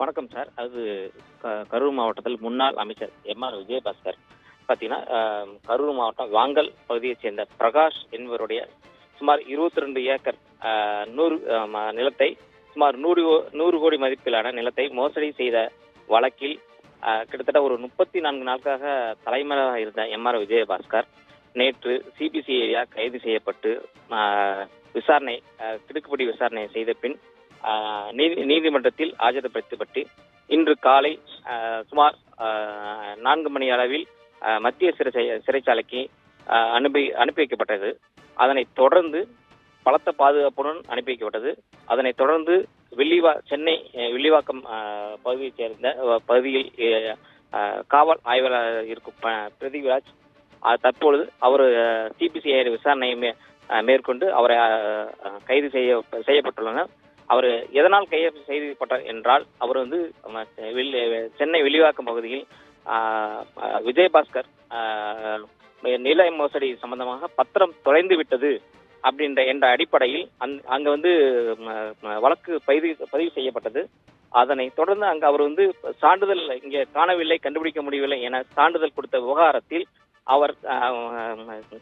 வணக்கம் சார். கரூர் மாவட்டத்தில் முன்னாள் அமைச்சர் எம்.ஆர். விஜயபாஸ்கர் பார்த்தீங்கன்னா, கரூர் மாவட்டம் வாங்கல் பகுதியைச் சேர்ந்த பிரகாஷ் என்பவருடைய சுமார் 22 ஏக்கர் 100 நிலத்தை சுமார் 100 கோடி மதிப்பிலான நிலத்தை மோசடி செய்த வழக்கில் கிட்டத்தட்ட ஒரு 34 நாட்களாக தலைமறைவாக இருந்த எம்.ஆர். விஜயபாஸ்கர் நேற்று சிபிசிஐடியா கைது செய்யப்பட்டு விசாரணை கிடுக்குப்பிடி விசாரணை செய்த பின் நீதிமன்றத்தில் ஆஜர்படுத்தப்பட்டு இன்று காலை சுமார் 4 மணி அளவில் மத்திய சிறைச்சாலைக்கு அனுப்பி வைக்கப்பட்டது. அதனைத் தொடர்ந்து பலத்த பாதுகாப்புடன் அனுப்பி வைக்கப்பட்டது. அதனைத் தொடர்ந்து சென்னை வில்லிவாக்கம் பகுதியைச் சேர்ந்த பகுதியில் காவல் ஆய்வாளர் இருக்கும் பிரதிவிராஜ் தற்பொழுது அவர் சிபிசிஐடி விசாரணையை மேற்கொண்டு அவரை கைது செய்யப்பட்டுள்ளனர். அவர் எதனால் கைது செய்யப்பட்டார் என்றால், அவர் சென்னை வில்லிவாக்கம் பகுதியில் விஜயபாஸ்கர் நில மோசடி சம்பந்தமாக பத்திரம் தொலைந்து விட்டது என்ற அடிப்படையில் அங்க வழக்கு பதிவு செய்யப்பட்டது. அதனை தொடர்ந்து அங்கு அவர் சான்றிதழ் இங்கே காணவில்லை, கண்டுபிடிக்க முடியவில்லை என சான்றிதழ் கொடுத்த விவகாரத்தில் அவர்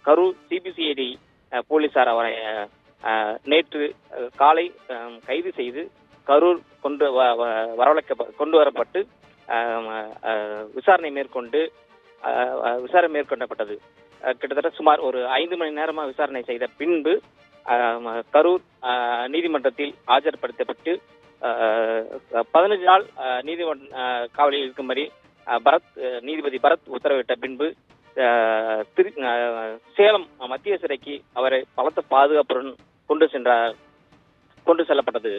கரூர் சிபிசிஐடி போலீசார் அவரை நேற்று காலை கைது செய்து கரூர் கொண்டு வரப்பட்டு விசாரணை மேற்கொள்ளப்பட்டது. கிட்டத்தட்ட சுமார் ஒரு 5 மணி நேரமாக விசாரணை செய்த பின்பு கரூர் நீதிமன்றத்தில் ஆஜர்படுத்தப்பட்டு 15 நாள் காவலில் இருக்கும்படி நீதிபதி பரத் உத்தரவிட்ட பின்பு சேலம் மத்திய சிறைக்கு அவரை பலத்த பாதுகாப்புடன் கொண்டு செல்லப்பட்டது.